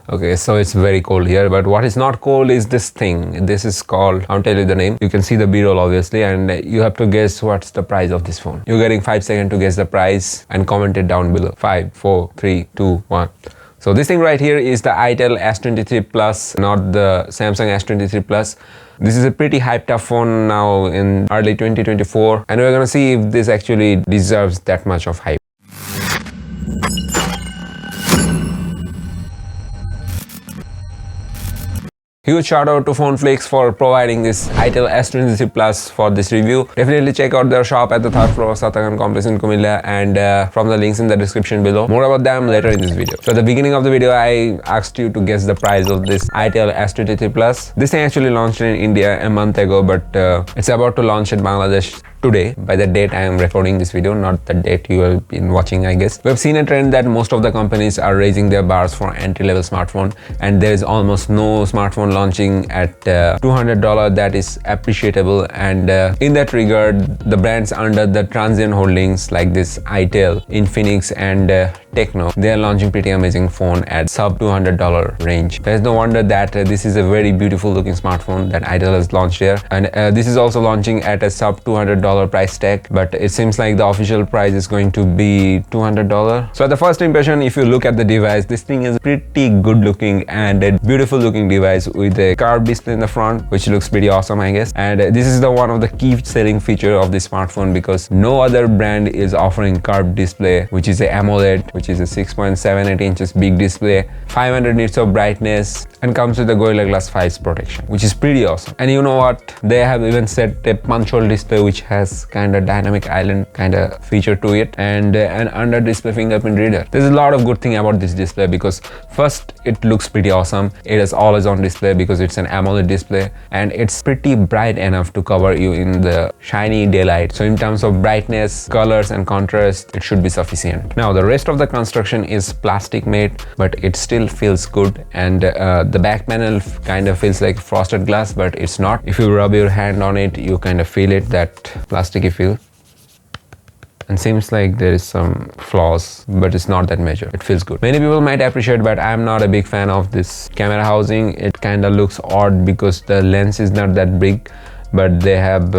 Okay, so it's very cold here, but what is not cold is this thing. This is called, I'll tell you the name. You can see the b-roll obviously, and you have to guess what's the price of this phone. You're getting 5 seconds to guess the price and comment it down below. 5, 4, 3, 2, 1. So this thing right here is the Itel S23 Plus, not the Samsung S23 Plus. This is a pretty hyped up phone now in early 2024, and we're gonna see if this actually deserves that much of hype. Huge shout out to Phoneflix for providing this Itel S23 Plus for this review. Definitely check out their shop at the third floor of Satagan Complex in Kumilla, and from the links in the description below. More about them later in this video. So at the beginning of the video, I asked you to guess the price of this Itel S23 Plus. This thing actually launched in India a month ago, but it's about to launch in Bangladesh today, by the date I am recording this video, not the date you have been watching, I guess. We have seen a trend that most of the companies are raising their bars for entry-level smartphone, and there is almost no smartphone launching at $200. That is appreciable, and in that regard, the brands under the transient holdings like this Itel, Infinix, and Techno, they are launching pretty amazing phone at sub $200 range. There's no wonder that this is a very beautiful looking smartphone that Itel has launched here, and this is also launching at a sub $200 price tag, but it seems like the official price is going to be $200. So at the first impression, if you look at the device, this thing is pretty good looking and a beautiful looking device with a curved display in the front, which looks pretty awesome, I guess. And this is the one of the key selling feature of this smartphone, because no other brand is offering curved display, which is a AMOLED, which is a 6.78 inches big display, 500 nits of brightness, and comes with a Gorilla Glass 5's protection, which is pretty awesome. And you know what? They have even set a punch hole display, which has kind of dynamic island kind of feature to it, and an under display fingerprint reader. There's a lot of good thing about this display, because first, it looks pretty awesome. It is always on display because it's an AMOLED display, and it's pretty bright enough to cover you in the shiny daylight. So in terms of brightness, colors, and contrast, it should be sufficient. Now the rest of the construction is plastic made, but it still feels good, and the back panel kind of feels like frosted glass, but it's not. If you rub your hand on it, you kind of feel it, that plasticky feel, and seems like there is some flaws, but it's not that major. It feels good. Many people might appreciate, but I'm not a big fan of this camera housing. It kind of looks odd because the lens is not that big, but they have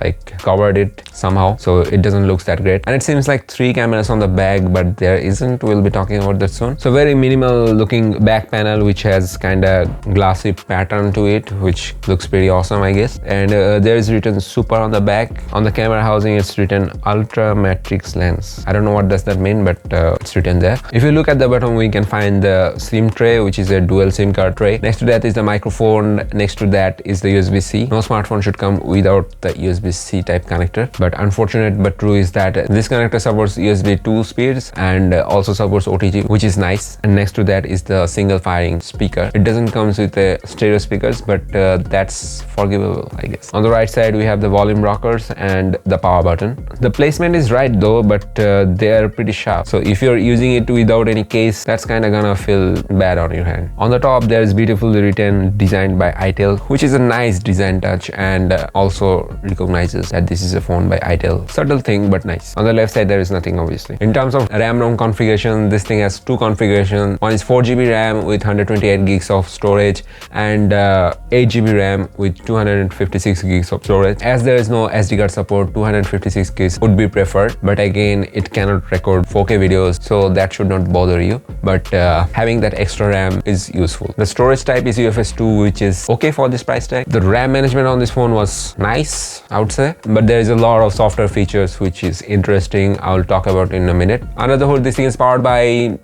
like covered it somehow, so it doesn't look that great. And it seems like 3 cameras on the back, but there isn't. We'll be talking about that soon. So very minimal looking back panel, which has kind of glassy pattern to it, which looks pretty awesome, I guess. And there is written super on the back. On the camera housing, it's written ultra matrix lens. I don't know what does that mean, but it's written there. If you look at the bottom, we can find the SIM tray, which is a dual SIM card tray. Next to that is the microphone. Next to that is the USB-C. No smartphone should come without the USB-C type connector, but unfortunate but true is that this connector supports USB 2 speeds and also supports OTG, which is nice. And next to that is the single firing speaker. It doesn't comes with the stereo speakers, but that's forgivable, I guess. On the right side, we have the volume rockers and the power button. The placement is right though, but they are pretty sharp, so if you're using it without any case, that's kind of gonna feel bad on your hand. On the top, there is beautifully written designed by Itel, which is a nice design touch, and also recognizes that this is a phone by Itel. Subtle thing, but nice. On the left side, there is nothing, obviously. In terms of RAM-ROM configuration, this thing has 2 configurations. One is 4GB RAM with 128 gigs of storage, and 8GB RAM with 256 gigs of storage. As there is no SD card support, 256 gigs would be preferred, but again, it cannot record 4K videos, so that should not bother you. But having that extra RAM is useful. The storage type is UFS 2, which is okay for this price tag. The RAM management on this phone was nice, I would say, but there is a lot of software features which is interesting. I'll talk about in a minute. Under the hood, this thing is powered by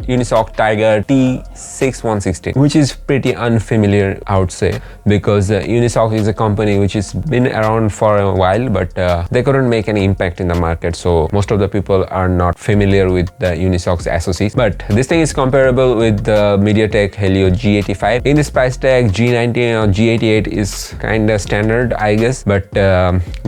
Unisoc Tiger T6116, which is pretty unfamiliar, I would say, because Unisoc is a company which has been around for a while, but they couldn't make any impact in the market, so most of the people are not familiar with the Unisoc's SoCs. But this thing is comparable with the MediaTek Helio G85. In this price tag, G90 or G88 is kind of standard, I I guess, but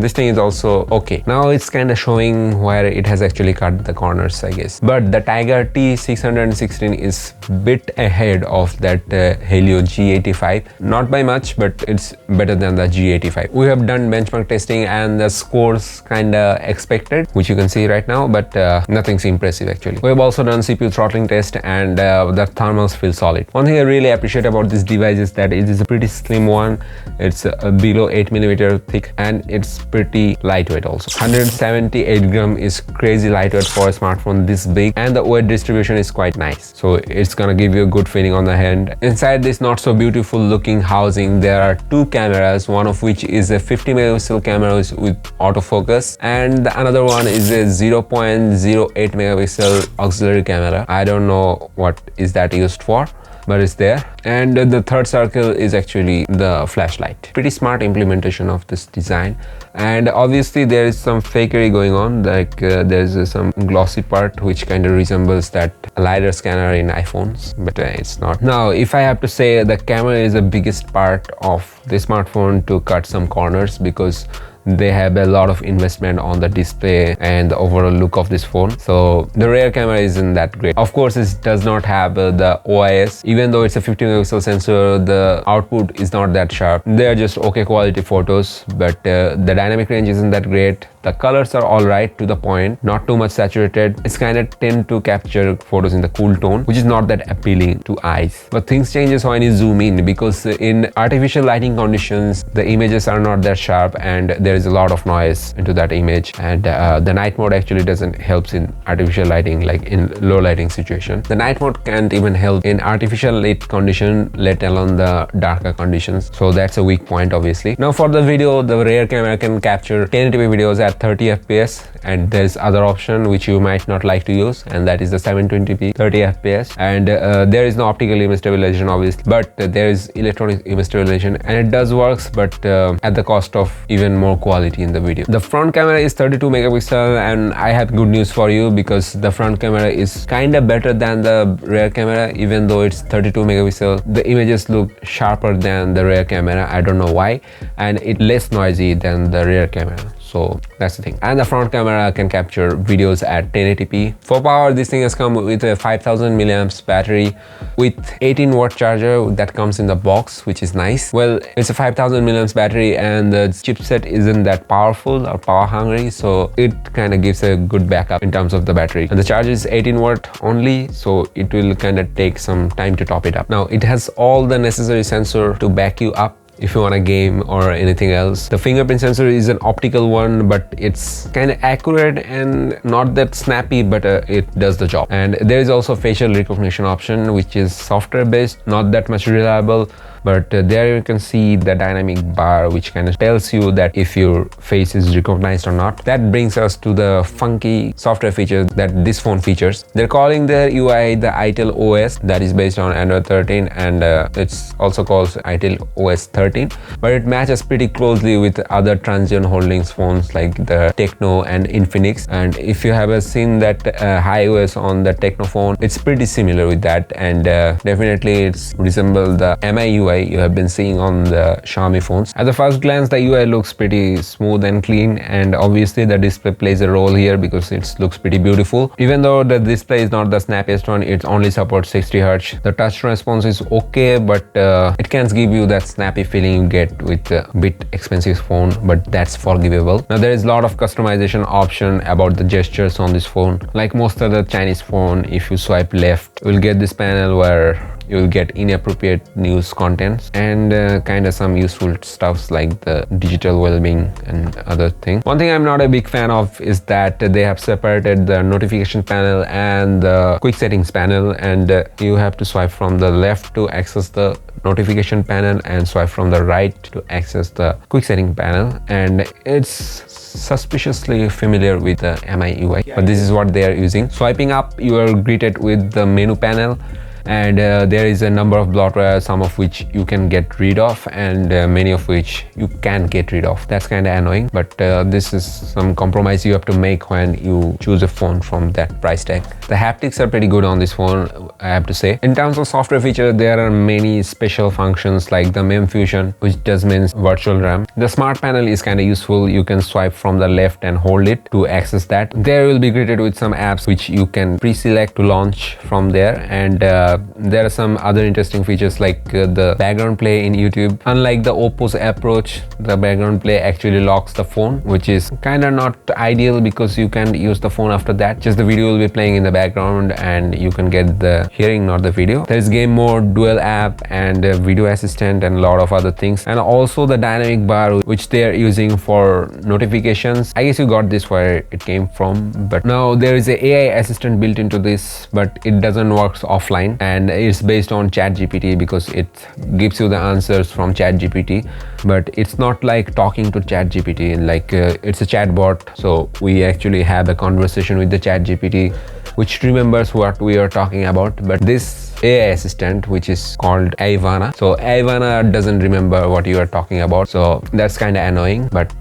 this thing is also okay. Now it's kind of showing where it has actually cut the corners, I guess. But the Tiger T616 is bit ahead of that Helio G85, not by much, but it's better than the G85. We have done benchmark testing and the scores kind of expected, which you can see right now, but nothing's impressive actually. We have also done CPU throttling test, and the thermals feel solid. One thing I really appreciate about this device is that it is a pretty slim one. It's below 8mm thick, and it's pretty lightweight also. 178 gram is crazy lightweight for a smartphone this big, and the weight distribution is quite nice, so it's gonna give you a good feeling on the hand. Inside this not so beautiful looking housing, there are two cameras, one of which is a 50 megapixel camera with autofocus, and another one is a 0.08 megapixel auxiliary camera. I don't know what is that used for, but it's there. And the third circle is actually the flashlight. Pretty smart implementation of this design. And obviously there is some fakery going on, like there's some glossy part which kind of resembles that LiDAR scanner in iPhones, but it's not. Now if I have to say, the camera is the biggest part of the smartphone to cut some corners, because they have a lot of investment on the display and the overall look of this phone. So the rear camera isn't that great. Of course, it does not have the OIS. Even though it's a 50 megapixel sensor, the output is not that sharp. They are just okay quality photos, but the dynamic range isn't that great. The colors are all right, to the point, not too much saturated. It's kind of tend to capture photos in the cool tone, which is not that appealing to eyes. But things changes when you zoom in, because in artificial lighting conditions, the images are not that sharp and there is a lot of noise into that image, and the night mode actually doesn't help in artificial lighting, like in low lighting situation. The night mode can't even help in artificial light condition, let alone the darker conditions. So that's a weak point, obviously. Now for the video, the rear camera can capture 1080p videos at 30 fps, and there's other option which you might not like to use, and that is the 720p 30 fps. And there is no optical image stabilization obviously, but there is electronic image stabilization, and it does works, but at the cost of even more quality in the video. The front camera is 32 megapixel, and I have good news for you, because the front camera is kind of better than the rear camera. Even though it's 32 megapixel, the images look sharper than the rear camera. I don't know why, and it's less noisy than the rear camera. So that's the thing. And the front camera can capture videos at 1080p. For power, this thing has come with a 5000 milliamps battery with 18 watt charger that comes in the box, which is nice. Well, it's a 5000 milliamps battery, and the chipset isn't that powerful or power hungry, so it kind of gives a good backup in terms of the battery. And the charge is 18 watt only, so it will kind of take some time to top it up. Now it has all the necessary sensor to back you up if you want a game or anything else. The fingerprint sensor is an optical one, but it's kind of accurate and not that snappy, but it does the job. And there is also facial recognition option, which is software based, not that much reliable, but there you can see the dynamic bar, which kind of tells you that if your face is recognized or not. That brings us to the funky software feature that this phone features. They're calling their UI the Itel OS, that is based on Android 13, and it's also called Itel OS 13, but it matches pretty closely with other Transsion Holdings phones like the Techno and Infinix. And if you have seen that HiOS on the Techno phone, it's pretty similar with that, and definitely it's resemble the MI UI you have been seeing on the Xiaomi phones. At the first glance, the UI looks pretty smooth and clean, and obviously the display plays a role here because it looks pretty beautiful. Even though the display is not the snappiest one, it only supports 60 Hz. The touch response is okay, but it can't give you that snappy feeling you get with a bit expensive phone, but that's forgivable. Now there is a lot of customization option about the gestures on this phone. Like most of the Chinese phone, if you swipe left, you'll get this panel where you will get inappropriate news contents and kind of some useful stuffs like the digital well-being and other things. One thing I'm not a big fan of is that they have separated the notification panel and the quick settings panel, and you have to swipe from the left to access the notification panel and swipe from the right to access the quick setting panel, and it's suspiciously familiar with the MI UI, but this is what they are using. Swiping up, you are greeted with the menu panel, and there is a number of bloatware, some of which you can get rid of and many of which you can't get rid of. That's kind of annoying, but this is some compromise you have to make when you choose a phone from that price tag. The haptics are pretty good on this phone, I have to say. In terms of software feature, there are many special functions like the mem fusion, which does means virtual RAM. The smart panel is kind of useful. You can swipe from the left and hold it to access that. There will be greeted with some apps which you can pre-select to launch from there, and there are some other interesting features like the background play in YouTube. Unlike the Oppo's approach, the background play actually locks the phone, which is kind of not ideal because you can use the phone after that. Just the video will be playing in the background and you can get the hearing, not the video. There is game mode, dual app, and video assistant, and a lot of other things, and also the dynamic bar which they are using for notifications. I guess you got this where it came from, but now there is a AI assistant built into this, but it doesn't work offline, and it's based on ChatGPT because it gives you the answers from ChatGPT, but it's not like talking to ChatGPT. Like it's a chatbot, so we actually have a conversation with the ChatGPT which remembers what we are talking about. But this AI assistant, which is called Ivana, so Ivana doesn't remember what you are talking about, so that's kind of annoying, but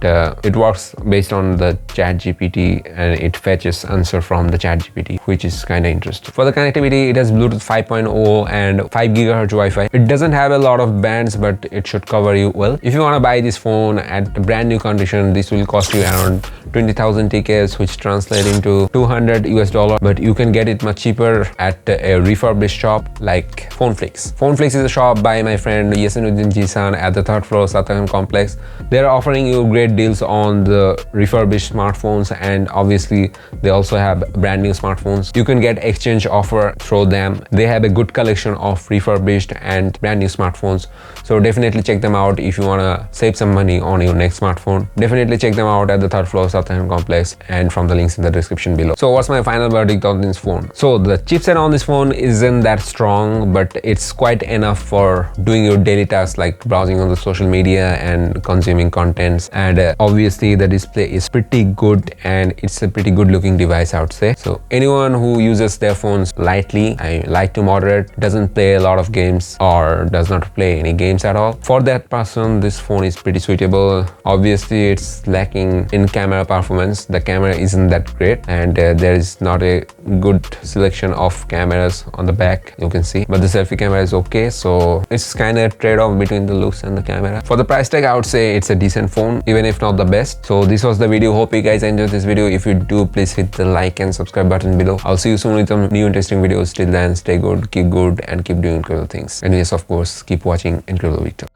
it works based on the ChatGPT and it fetches answer from the ChatGPT, which is kind of interesting. For the connectivity, it has Bluetooth 5.0 and 5 GHz Wi-Fi. It doesn't have a lot of bands, but it should cover you well. If you want to buy this phone at a brand new condition, this will cost you around 20,000 TKs, which translate into $200 US, but you can get it much cheaper at a refurbished shop like Phoneflix. Phoneflix is a shop by my friend Yassinuddin Jisan at the 3rd floor Satakan complex. They're offering you great deals on the refurbished smartphones, and obviously they also have brand new smartphones. You can get exchange offer through them. They have a good collection of refurbished and brand new smartphones, so definitely check them out if you want to save some money on your next smartphone. Definitely check them out at the 3rd floor Satakan complex and from the links in the description below. So what's my final verdict on this phone? So the chipset on this phone isn't that strong, but it's quite enough for doing your daily tasks like browsing on the social media and consuming contents, and obviously the display is pretty good and it's a pretty good looking device, I would say. So anyone who uses their phones lightly, I like to moderate, doesn't play a lot of games or does not play any games at all, for that person this phone is pretty suitable. Obviously it's lacking in camera performance. The camera isn't that great, and there is not a good selection of cameras on the back, you can see, but the selfie camera is okay, so it's kind of a trade-off between the looks and the camera. For the price tag, I would say it's a decent phone, even if not the best. So this was the video. Hope you guys enjoyed this video. If you do, please hit the like and subscribe button below. I'll see you soon with some new interesting videos. Till then, stay good, and keep doing incredible things, and yes, of course, keep watching Incredible Victor.